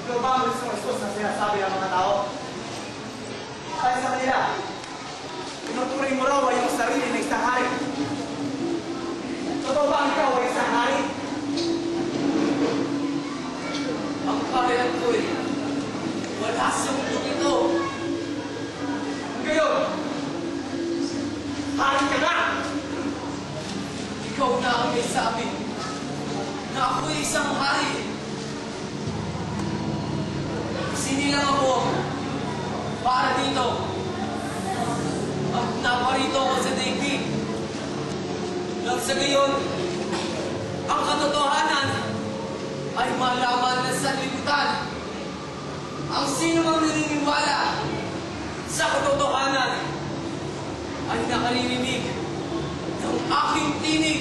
Ikaw ba ang Kristos na sinasabi ng mga tao? Kaya sa kanila, tinuturing mo raw ay iyong sarili na isang hari. Totoo ba ikaw ay isang hari? Ang kahayag ko'y wala sa mundong ito. Ngayon, hari ka na! Ikaw na ang may sabi na ako'y isang hari. Sinilang ako para dito at naparito ako sa daigdig. Nang sa gayon, ang katotohanan ay malaman na sa libutan. Ang sino mang naniniwala sa katotohanan ay nakaririnig ng aking tinig.